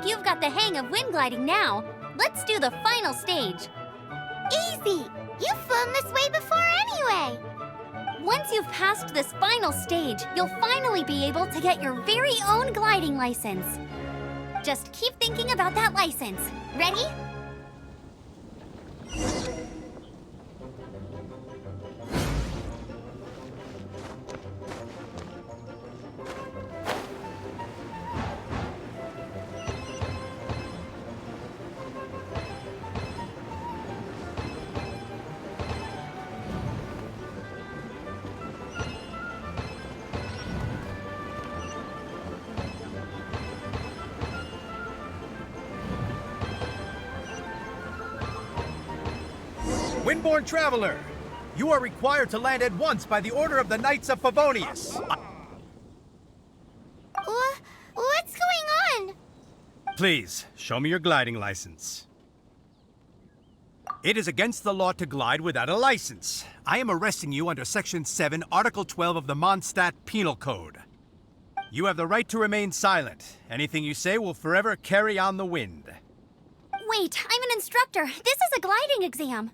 you've got the hang of wind gliding now. Let's do the final stage. Easy! You've flown this way before anyway! Once you've passed this final stage, you'll finally be able to get your very own gliding license. Just keep thinking about that license. Ready? Windborne Traveler, you are required to land at once by the order of the Knights of Favonius. What's going on? Please, show me your gliding license. It is against the law to glide without a license. I am arresting you under Section 7, Article 12 of the Mondstadt Penal Code. You have the right to remain silent. Anything you say will forever carry on the wind. Wait, I'm an instructor. This is a gliding exam.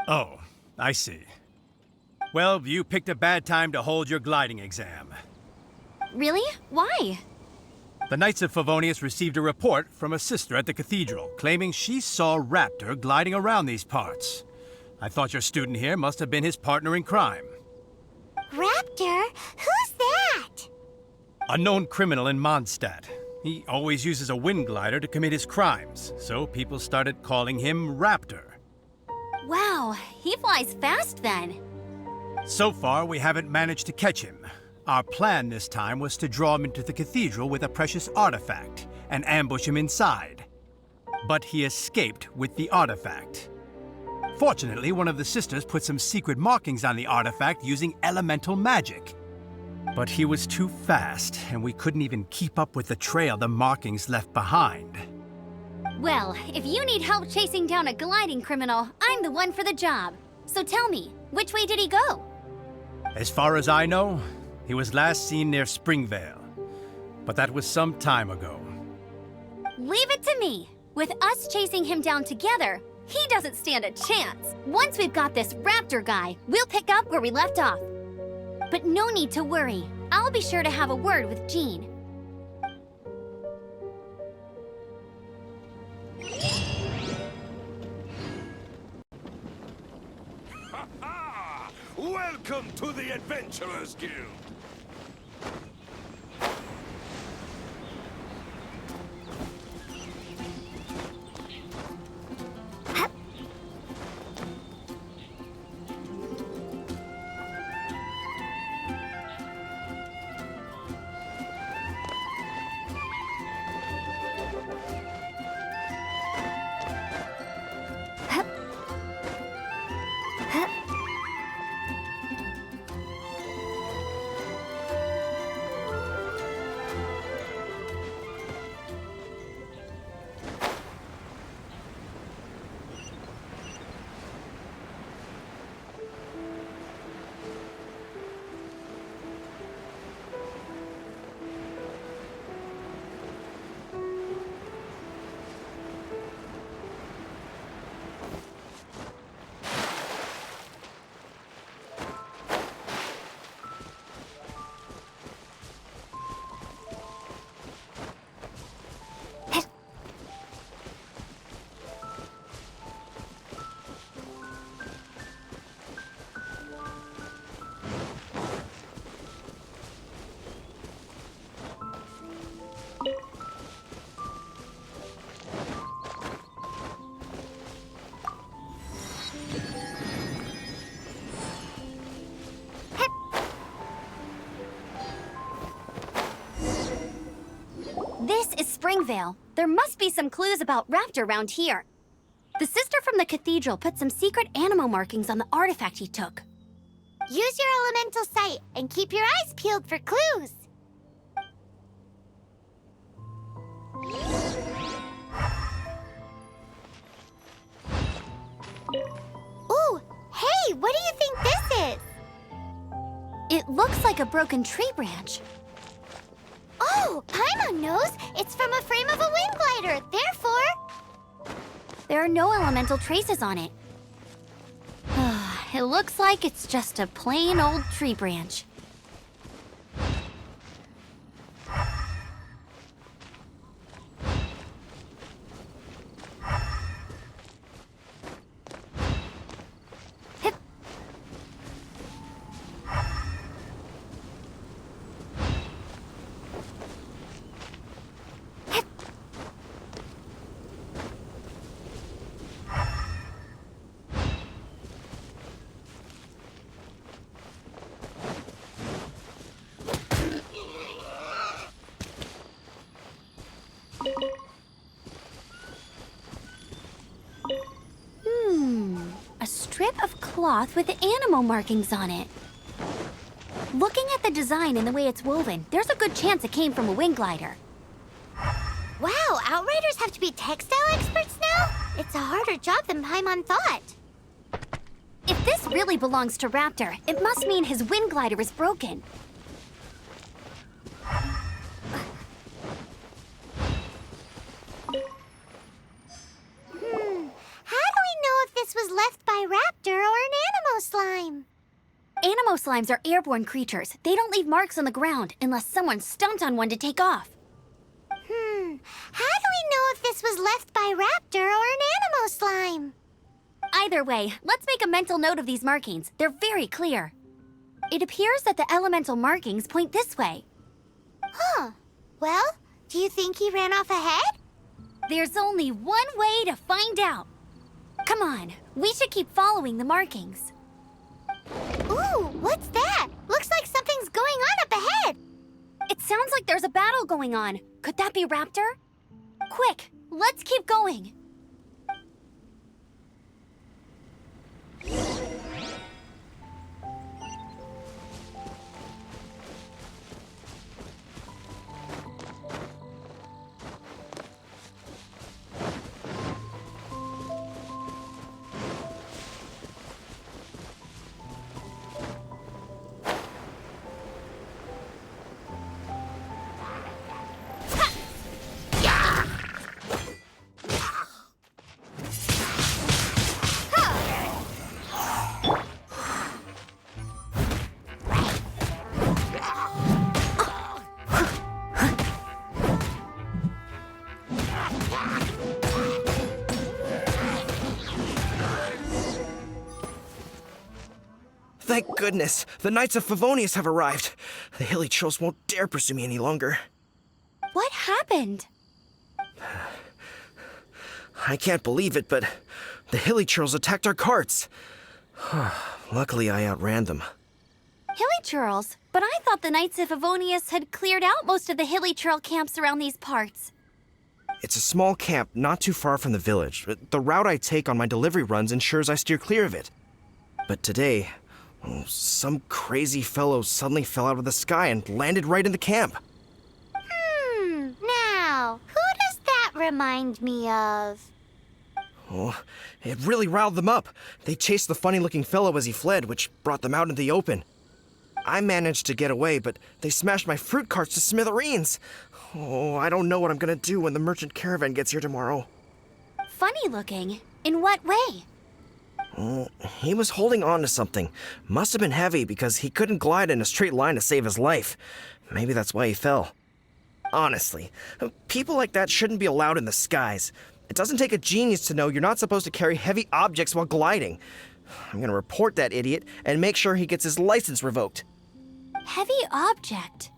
Oh, I see. Well, you picked a bad time to hold your gliding exam. Really? Why? The Knights of Favonius received a report from a sister at the cathedral claiming she saw Raptor gliding around these parts. I thought your student here must have been his partner in crime. Raptor? Who's that? A known criminal in Mondstadt. He always uses a wind glider to commit his crimes, so people started calling him Raptor. Wow, he flies fast then. So far, we haven't managed to catch him. Our plan this time was to draw him into the cathedral with a precious artifact and ambush him inside. But he escaped with the artifact. Fortunately, one of the sisters put some secret markings on the artifact using elemental magic. But he was too fast, and we couldn't even keep up with the trail the markings left behind. Well, if you need help chasing down a gliding criminal, I'm the one for the job. So tell me, which way did he go? As far as I know, he was last seen near Springvale. But that was some time ago. Leave it to me. With us chasing him down together, he doesn't stand a chance. Once we've got this Raptor guy, we'll pick up where we left off. But no need to worry. I'll be sure to have a word with Jean. Welcome to the Adventurers Guild! This is Springvale. There must be some clues about Raptor around here. The sister from the cathedral put some secret animal markings on the artifact he took. Use your elemental sight and keep your eyes peeled for clues. Ooh, hey, what do you think this is? It looks like a broken tree branch. Oh, Oh, Paimon knows. It's from a frame of a wind glider. Therefore... There are no elemental traces on it. It looks like it's just a plain old tree branch. Hip. Hip. A strip of cloth with animal markings on it. Looking at the design and the way it's woven, there's a good chance it came from a wind glider. Wow, Outriders have to be textile experts now? It's a harder job than Paimon thought. If this really belongs to Raptor, it must mean his wind glider is broken. How do we know if this was left by Raptor or an Animo slime? Animo slimes are airborne creatures. They don't leave marks on the ground unless someone stomped on one to take off. How do we know if this was left by Raptor or an Animo slime? Either way, let's make a mental note of these markings. They're very clear. It appears that the elemental markings point this way. Huh. Well, do you think he ran off ahead? There's only one way to find out. Come on, we should keep following the markings. Ooh, what's that? Looks like something's going on up ahead. It sounds like there's a battle going on. Could that be Raptor? Quick, let's keep going. Thank goodness, the Knights of Favonius have arrived. The hilly trolls won't dare pursue me any longer. What happened? I can't believe it, but the hilly trolls attacked our carts. Luckily, I outran them. Hilly Churls? But I thought the Knights of Favonius had cleared out most of the Hilly Churl camps around these parts. It's a small camp not too far from the village. The route I take on my delivery runs ensures I steer clear of it. But today, some crazy fellow suddenly fell out of the sky and landed right in the camp. Now, who does that remind me of? Oh, it really riled them up. They chased the funny-looking fellow as he fled, which brought them out into the open. I managed to get away, but they smashed my fruit carts to smithereens. Oh, I don't know what I'm gonna do when the merchant caravan gets here tomorrow. Funny looking? In what way? He was holding on to something. Must have been heavy because he couldn't glide in a straight line to save his life. Maybe that's why he fell. Honestly, people like that shouldn't be allowed in the skies. It doesn't take a genius to know you're not supposed to carry heavy objects while gliding. I'm gonna report that idiot and make sure he gets his license revoked. Heavy object?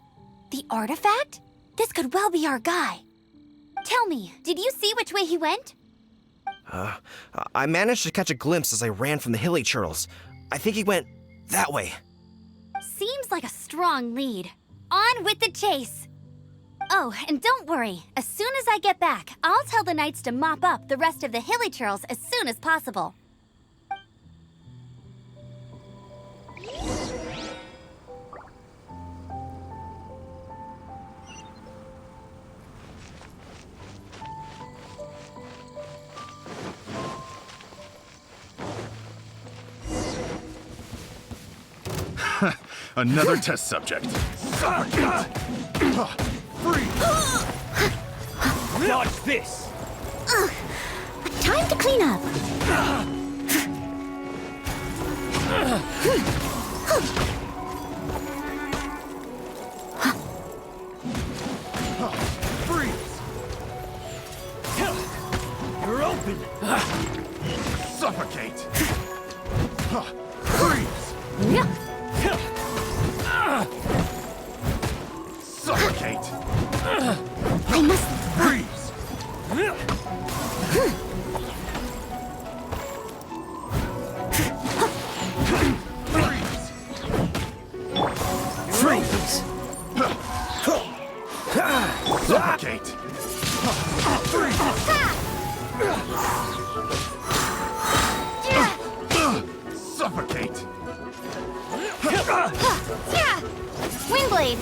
The artifact? This could well be our guy. Tell me, did you see which way he went? I managed to catch a glimpse as I ran from the hilly churls. I think he went that way. Seems like a strong lead. On with the chase! Oh, and don't worry. As soon as I get back, I'll tell the knights to mop up the rest of the hilly churls as soon as possible. Another test subject. Dodge this! Time to clean up. Freeze! You're open! Suffocate! Freeze! Suffocate! I must. Freeze! Freeze! Suffocate! Suffocate! Windblade!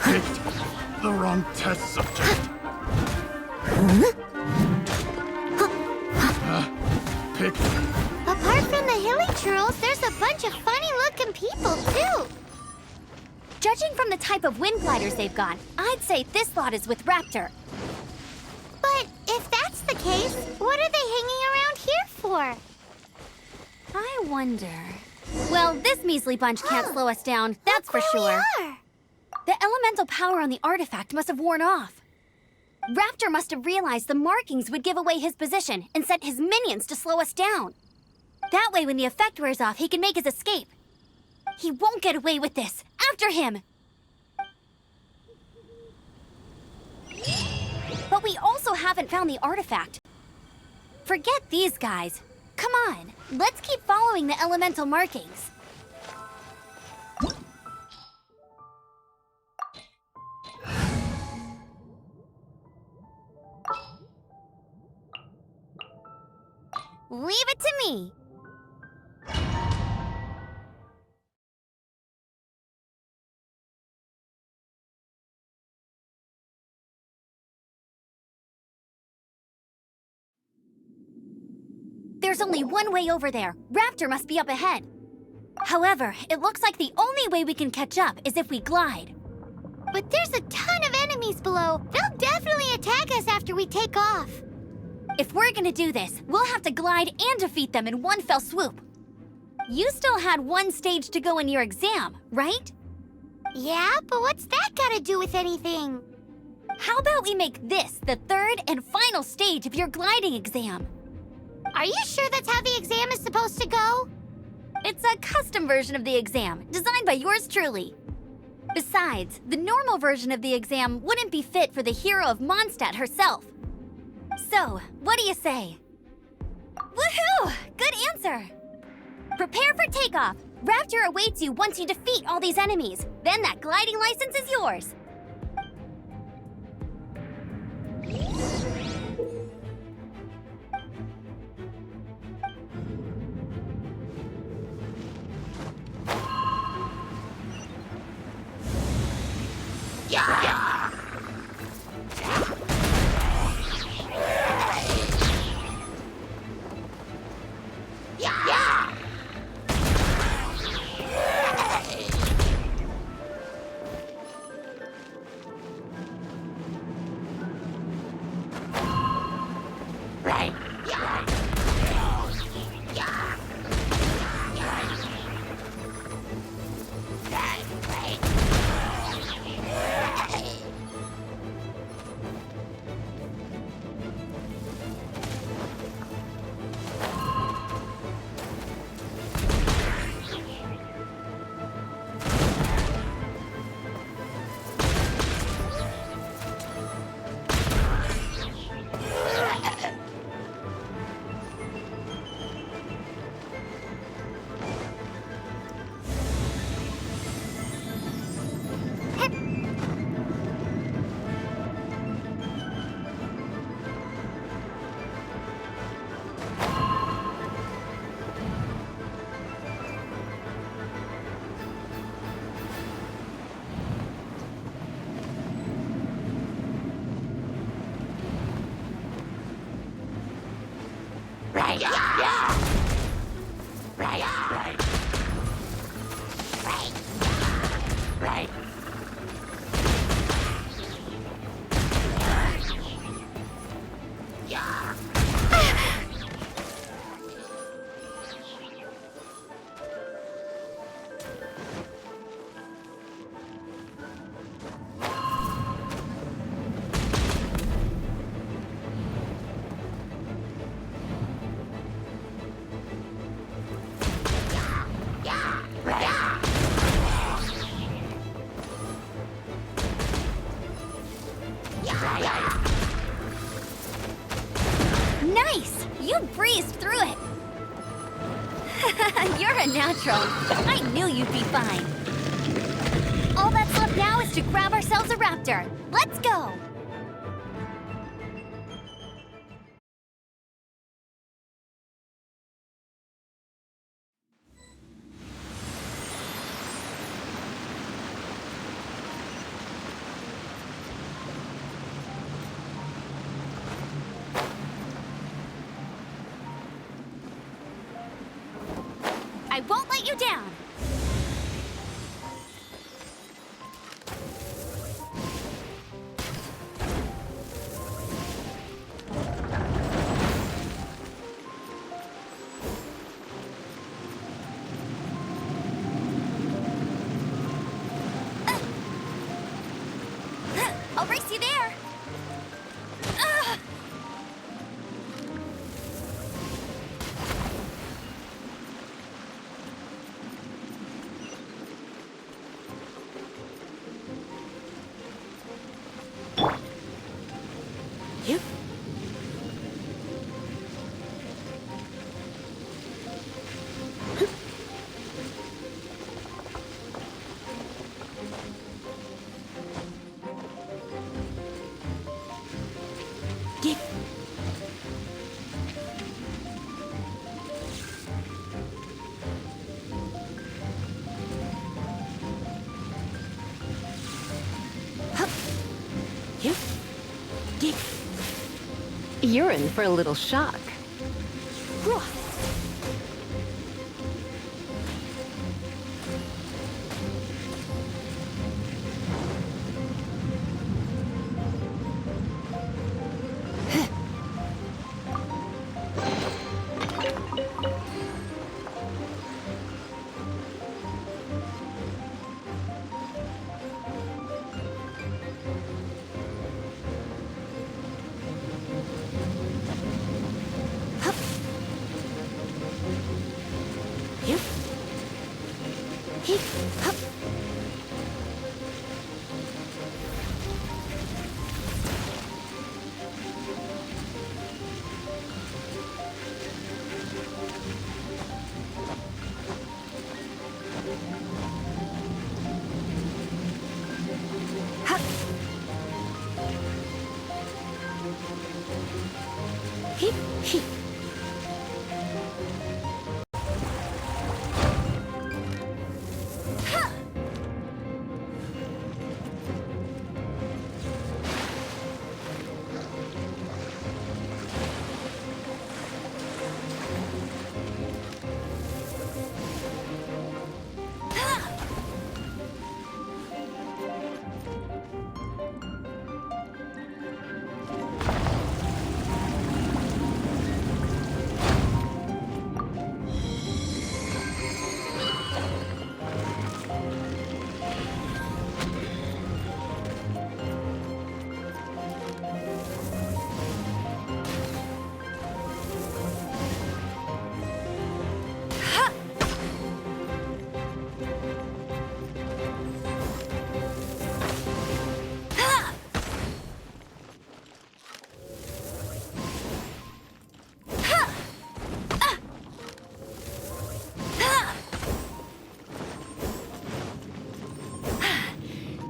Picked the wrong test subject. Picked. Apart from the hilly churls, there's a bunch of funny-looking people, too. Judging from the type of wind gliders they've got, I'd say this lot is with Raptor. But if that's the case, what are they hanging around here for? I wonder... Well, this measly bunch can't slow us down, that's for Look where sure. we are. The elemental power on the artifact must have worn off. Raptor must have realized the markings would give away his position and sent his minions to slow us down. That way, when the effect wears off, he can make his escape. He won't get away with this. After him! But we also haven't found the artifact. Forget these guys. Come on, let's keep following the elemental markings. Leave it to me. There's only one way over there. Raptor must be up ahead. However, it looks like the only way we can catch up is if we glide. But there's a ton of enemies below. They'll definitely attack us after we take off. If we're gonna do this, we'll have to glide and defeat them in one fell swoop. You still had one stage to go in your exam, right? Yeah, but what's that got to do with anything? How about we make this the third and final stage of your gliding exam? Are you sure that's how the exam is supposed to go? It's a custom version of the exam, designed by yours truly. Besides, the normal version of the exam wouldn't be fit for the hero of Mondstadt herself. So, what do you say? Woohoo! Good answer! Prepare for takeoff. Raptor awaits you once you defeat all these enemies. Then that gliding license is yours. Nice! You breezed through it! You're a natural. I knew you'd be fine. All that's left now is to grab ourselves a raptor. Let's go! I won't let you down! I'll race you there! You're in for a little shock.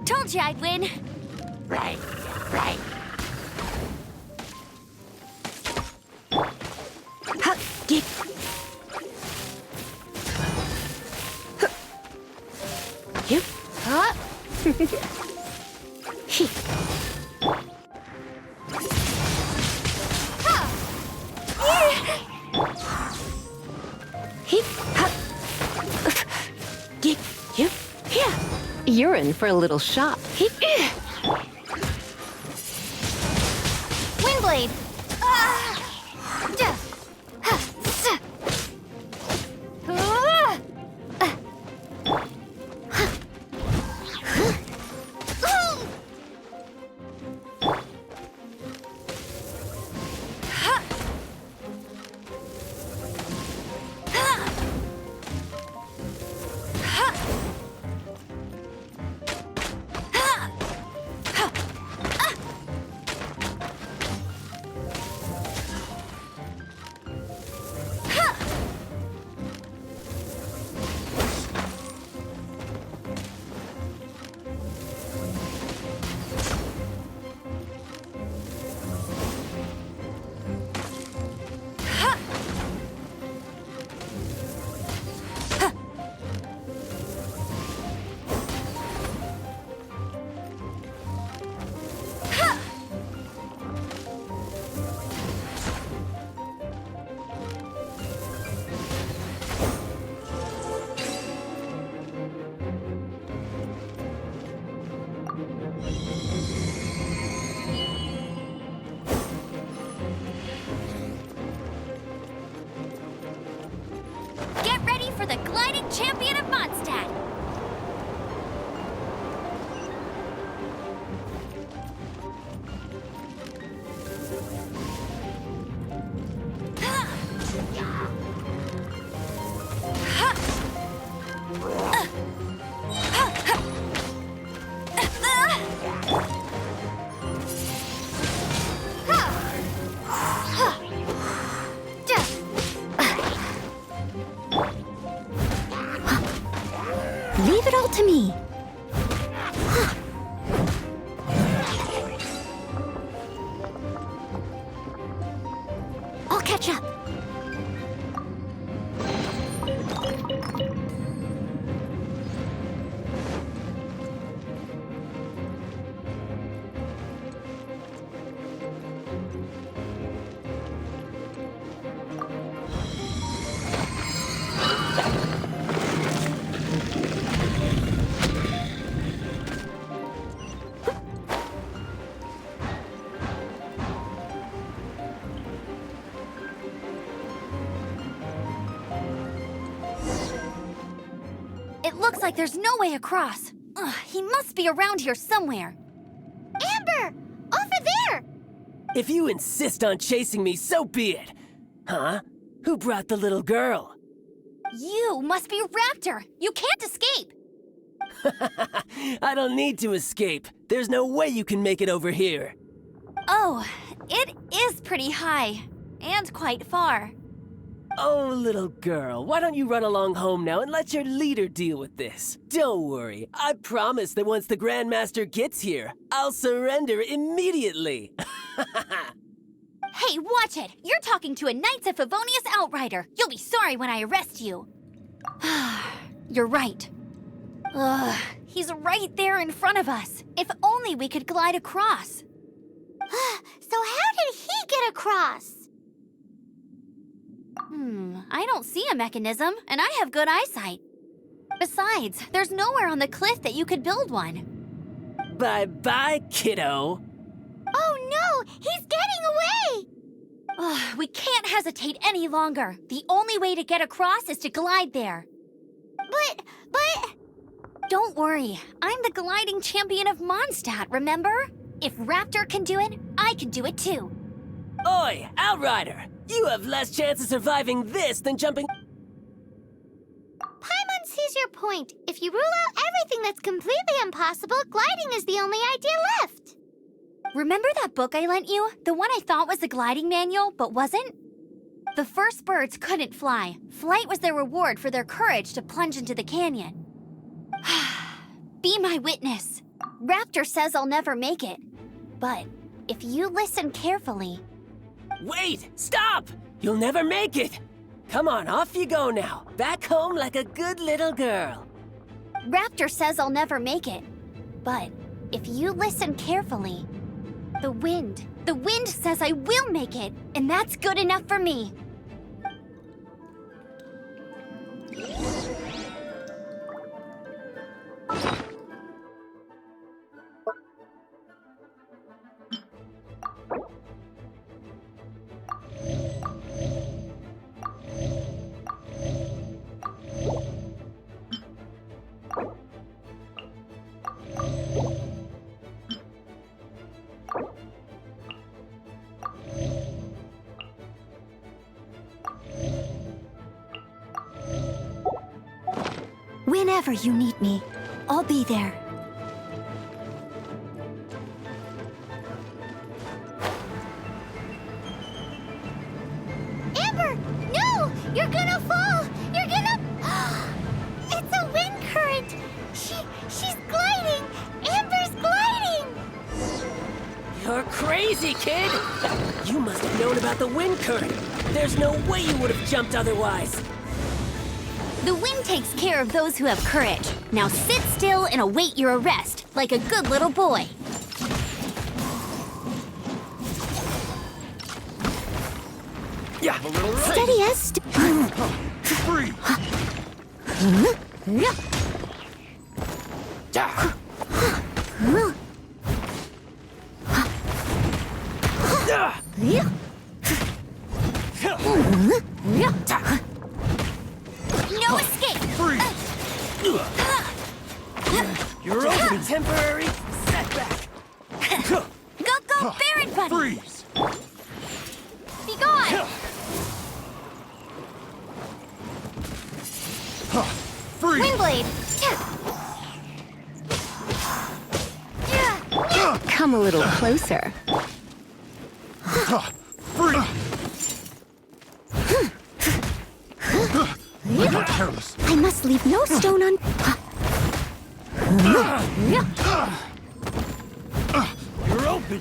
Told you I'd win. Right. You're in for a little shock. Windblade! Get ready for the gliding champion of Mondstadt! Leave it all to me. I'll catch up. It looks like there's no way across. Ugh, he must be around here somewhere. Amber! Over there! If you insist on chasing me, so be it. Huh? Who brought the little girl? You must be Raptor. You can't escape. I don't need to escape. There's no way you can make it over here. Oh, it is pretty high. And quite far. Oh, little girl, why don't you run along home now and let your leader deal with this? Don't worry, I promise that once the Grandmaster gets here, I'll surrender immediately. Hey, watch it! You're talking to a Knights of Favonius outrider. You'll be sorry when I arrest you. You're right. Ugh, he's right there in front of us. If only we could glide across. So how did he get across? I don't see a mechanism, and I have good eyesight. Besides, there's nowhere on the cliff that you could build one. Bye-bye, kiddo. Oh no! He's getting away! Ugh, we can't hesitate any longer. The only way to get across is to glide there. But... Don't worry, I'm the gliding champion of Mondstadt, remember? If Raptor can do it, I can do it too. Oi, Outrider! You have less chance of surviving this than jumping... Paimon sees your point. If you rule out everything that's completely impossible, gliding is the only idea left. Remember that book I lent you? The one I thought was the gliding manual, but wasn't? The first birds couldn't fly. Flight was their reward for their courage to plunge into the canyon. Be my witness. Raptor says I'll never make it. But if you listen carefully... Wait! Stop! You'll never make it! Come on, off you go now. Back home like a good little girl. Raptor says I'll never make it. But if you listen carefully... The wind says I will make it, and that's good enough for me. Whenever you need me, I'll be there. Amber! No! You're gonna fall! You're gonna... It's a wind current! She's gliding! Amber's gliding! You're crazy, kid! You must have known about the wind current. There's no way you would have jumped otherwise. The wind takes care of those who have courage. Now sit still and await your arrest, like a good little boy. Yeah. Steady as... Free! No escape! Free! You're over a temporary setback. Go, Barrett Buddy! Freeze! Be gone! Free! Windblade! Come a little closer. Free! I got careless. I must leave no stone un... You're open!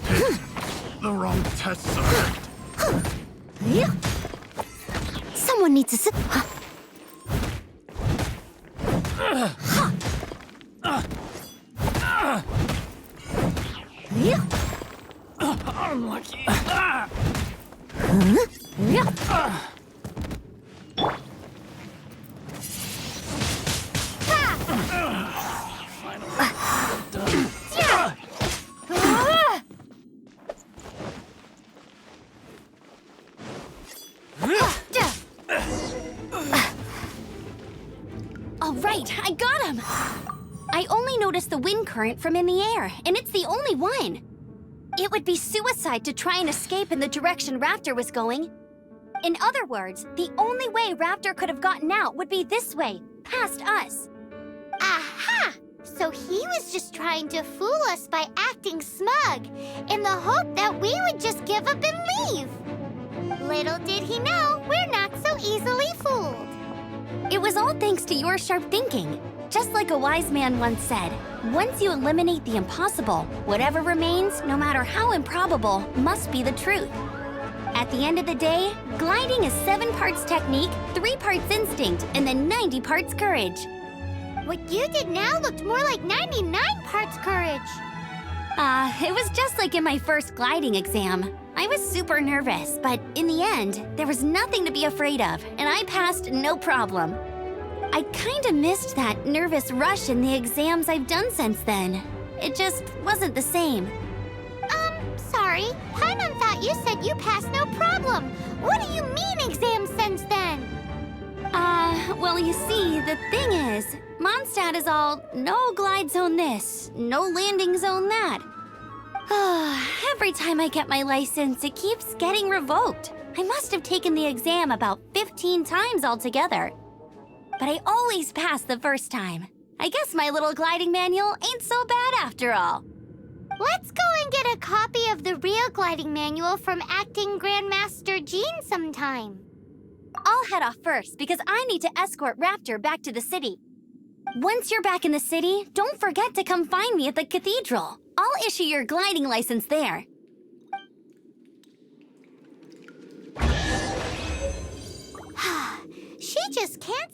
Picked the wrong test subject. Someone needs to sit... Unlucky. All right, I got him! I only noticed the wind current from in the air, and it's the only one. It would be suicide to try and escape in the direction Raptor was going. In other words, the only way Raptor could have gotten out would be this way, past us. Aha! So he was just trying to fool us by acting smug, in the hope that we would just give up and leave. Little did he know, we're not so easily fooled. It was all thanks to your sharp thinking. Just like a wise man once said, once you eliminate the impossible, whatever remains, no matter how improbable, must be the truth. At the end of the day, gliding is 7 parts technique, 3 parts instinct, and then 90 parts courage. What you did now looked more like 99 parts courage. It was just like in my first gliding exam. I was super nervous, but in the end, there was nothing to be afraid of, and I passed no problem. I kinda missed that nervous rush in the exams I've done since then. It just wasn't the same. Sorry. Paimon thought you said you passed no problem. What do you mean exams since then? Well, you see, the thing is, Mondstadt is all no glide zone this, no landing zone that. Every time I get my license, it keeps getting revoked. I must have taken the exam about 15 times altogether. But I always pass the first time. I guess my little gliding manual ain't so bad after all. Let's go and get a copy of the real gliding manual from Acting Grandmaster Jean sometime. I'll head off first because I need to escort Raptor back to the city. Once you're back in the city, don't forget to come find me at the cathedral. I'll issue your gliding license there. She just can't